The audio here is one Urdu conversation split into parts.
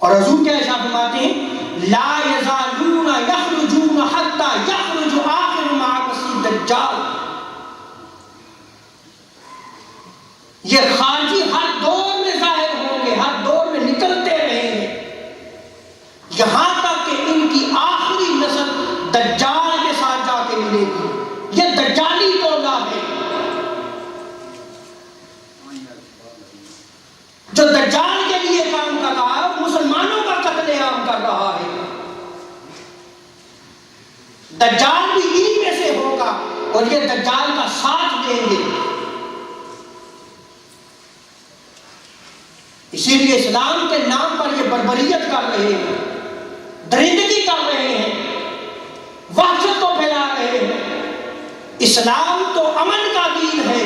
اور حضور کیا ارشاد فرماتے ہیں لا یزالون یخرجون حتی یخرج آخر ما مسیح دجال، یہ خارجی ہر دور میں ظاہر ہوں گے، ہر دور میں نکلتے رہیں گے، یہاں تک کہ ان کی آخری نسل دجال کے ساتھ جا کے ملے گی۔ یہ دجالی ٹولہ ہے جو دجال کے لیے کام کر رہا ہے، مسلمانوں کا قتل عام کر رہا ہے۔ دجال بھی انہی میں سے ہوگا اور یہ دجال کا ساتھ دیں گے۔ اسی لیے اسلام کے نام پر یہ بربریت کر رہے ہیں، درندگی کر رہے ہیں، وحشت کو پھیلا رہے ہیں۔ اسلام تو امن کا دین ہے،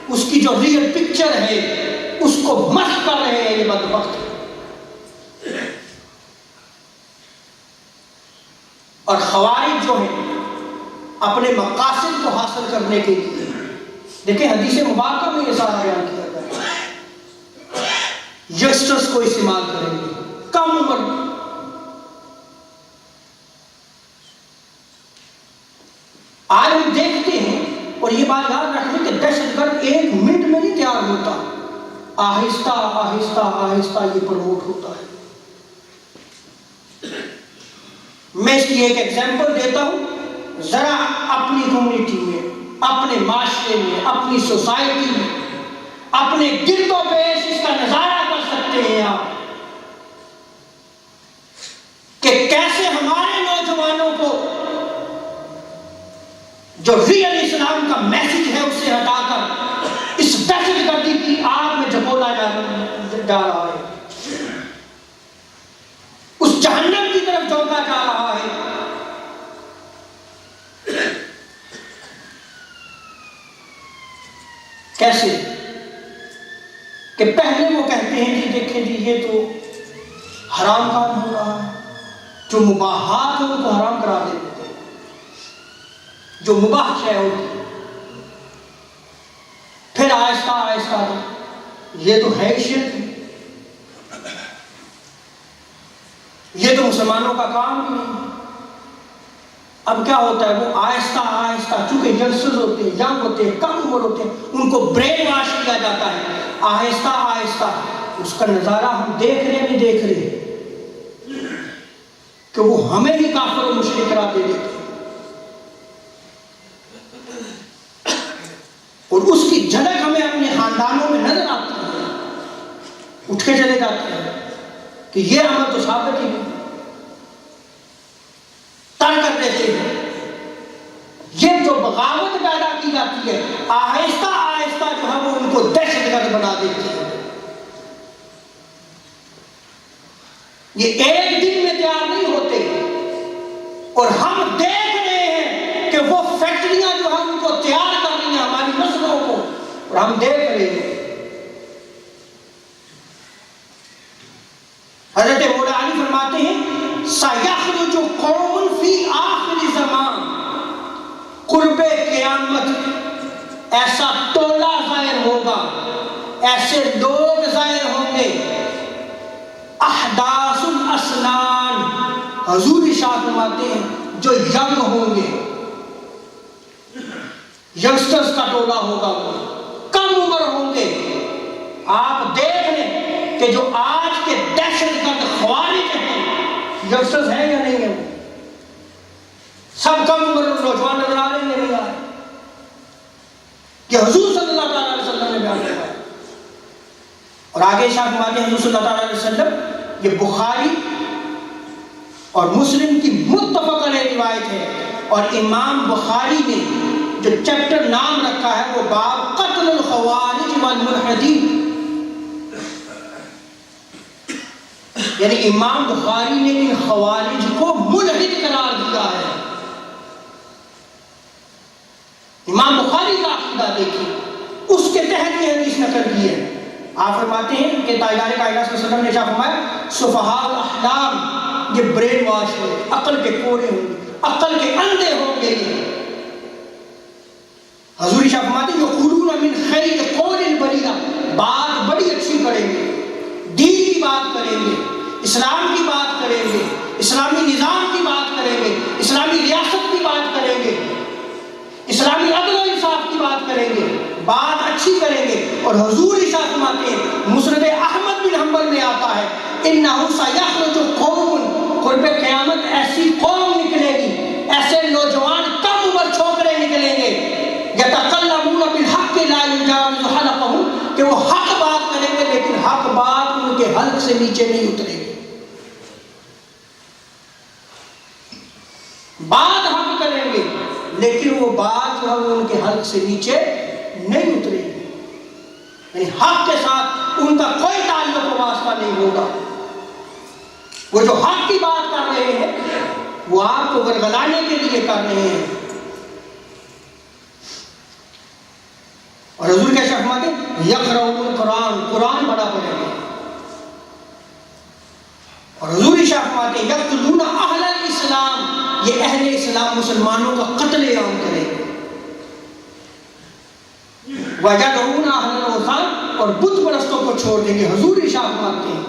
اس کی جو ریئل پکچر ہے اس کو مسخ کر رہے ہیں یہ بدبخت۔ اور خوارج جو ہیں اپنے مقاصد کو حاصل کرنے کے لیے، دیکھیں حدیث مبارکہ میں یہ سارا بیان کیا گیا ہے، یسٹرز کو استعمال کریں گے، کم عمر آج ہم دیکھتے ہیں، اور یہ بات یاد رکھیں کہ دہشت گرد 1 منٹ میں نہیں تیار ہوتا، آہستہ آہستہ آہستہ یہ پروموٹ ہوتا ہے۔ میں اس کی ایک ایگزامپل دیتا ہوں، ذرا اپنی کمیونٹی میں، اپنے معاشرے میں، اپنی سوسائٹی میں، اپنے گرد و پیش اس کا نظارہ کر سکتے ہیں آپ کہ کیسے ہمارے نوجوانوں کو جو ریئل اسلام کا میسج ہے اس سے ہٹا کر اس دہشت گردی کی آگ میں جھپولا جا رہا ہے، اس جہنم کی طرف جھونکا جا رہا ہے۔ کیسے کہ پہلے وہ کہتے ہیں کہ دیکھیں جی یہ تو حرام کام ہو رہا ہے، جو مباحات ہیں ان کو حرام کرا دیتے ہیں، جو مباح شے ہوتی ہے، پھر آہستہ آہستہ یہ تو ہے شرک، یہ تو مسلمانوں کا کام ہی نہیں۔ اب کیا ہوتا ہے، وہ آہستہ آہستہ، چونکہ ینگسٹرز ہوتے ہیں، ینگ ہوتے ہیں، کم عمر ہوتے ہیں، ان کو برین واش کیا جاتا ہے، آہستہ آہستہ اس کا نظارہ ہم دیکھ رہے نہیں دیکھ رہے کہ وہ ہمیں بھی کافر و مشرک قرار دے دیتے ہیں، اور اس کی جھلک ہمیں اپنے خاندانوں میں نظر آتی ہے، اٹھ کے چلے جاتے ہیں کہ یہ عمل تو ثابت ہی نہیں، تر کر دیتے ہیں۔ یہ جو بغاوت پیدا کی جاتی ہے آہستہ آہستہ جو ہے وہ ان کو دہشت گرد بنا دیتی ہے۔ یہ ایک دن میں تیار نہیں ہوتے، اور ہم دیکھ رہے ہیں کہ وہ فیکٹریاں جو ہیں ان کو تیار کر رہی ہیں ہماری نسلوں کو، اور ہم دیکھ رہے ہیں۔ حضرت مولا علی فرماتے ہیں سَيَخْرُجُ قَوْمٌ فِي آخِرِ زَمَانٍ، قرب قیامت ایسا ٹولہ ظاہر ہوگا، ایسے لوگ ظاہر ہوں گے، احداث الاسنان، حضور ارشاد فرماتے ہیں جو ینگ ہوں گے، ینگسٹرز کا ٹولہ ہوگا، وہ کم عمر ہوں گے۔ آپ دیکھ لیں کہ جو آج کے دہشت گرد خوارج ہیں ینگسٹرز ہیں یا نہیں ہیں، سب کم عمر نوجوان نظر آ رہے ہیں، نہیں آ رہے، کہ حضور صلی اللہ علیہ وسلم نے بیان کیا ہے۔ اور آگے ارشاد فرماتے ہیں حضور صلی اللہ علیہ وسلم، یہ بخاری اور مسلم کی متفق علیہ روایت ہے، اور امام بخاری نے جو چیپٹر نام رکھا ہے وہ باب قتل الخوارج والملحدین، یعنی امام بخاری نے ان خوارج کو ملحد قرار دیا ہے۔ امام بخاری کا عقیدہ دیکھیں، اس کے تحت یہ حدیث نقل کی ہے۔ آپ فرماتے ہیں کہ تاجدار کائنات صلی اللہ علیہ وسلم نے کیا فرمایا، سفہاء الاحلام، یہ برین واش ہے، عقل کے کوڑے ہوں گے، عقل کے اندھے ہوں گے۔ حضور شاہ فرماتے ہیں یقولون من خیر قول البریہ، بات بڑی اچھی کریں گے، دین کی بات کریں گے، اسلام کی بات کریں گے، اسلامی نظام کی بات کریں گے، اسلامی ریاست کی بات کریں گے، اسلامی عدل و انصاف کی بات کریں گے، بات اچھی کریں گے. اور حضور ارشاد فرماتے ہیں، مسند احمد بن حنبل میں آتا ہے، انہ سیخرج قوم، قرب قیامت ایسی قوم نکلے گی، ایسے نوجوان کم عمر چھوکرے نکلیں گے، یتکلمون بالحق لا یجاوز حلقهم، کہ وہ حق بات کریں گے لیکن حق بات ان کے حلق سے نیچے نہیں اترے گی. بات حق کریں گے لیکن وہ بات جو ہے وہ ان کے حلق سے نیچے نہیں اترے گی، یعنی حق کے ساتھ ان کا کوئی تعلق و واسطہ نہیں ہوگا. وہ جو حق کی بات کر رہے ہیں وہ آپ کو ورگلانے کے لیے کر رہے ہیں. اور حضور کیا فرماتے ہیں، یقرؤون القرآن، قرآن بڑا پڑھیں گے. اور حضور ارشاد فرماتے ہیں، یقتلون اہل الاسلام، یہ اہل اسلام مسلمانوں کا قتل عام کریں گے. وَيَدْعُونَ أَهْلَ الْأَوْثَانِ، اور بت پرستوں کو چھوڑ دیں گے. حضور ارشاد فرماتے ہیں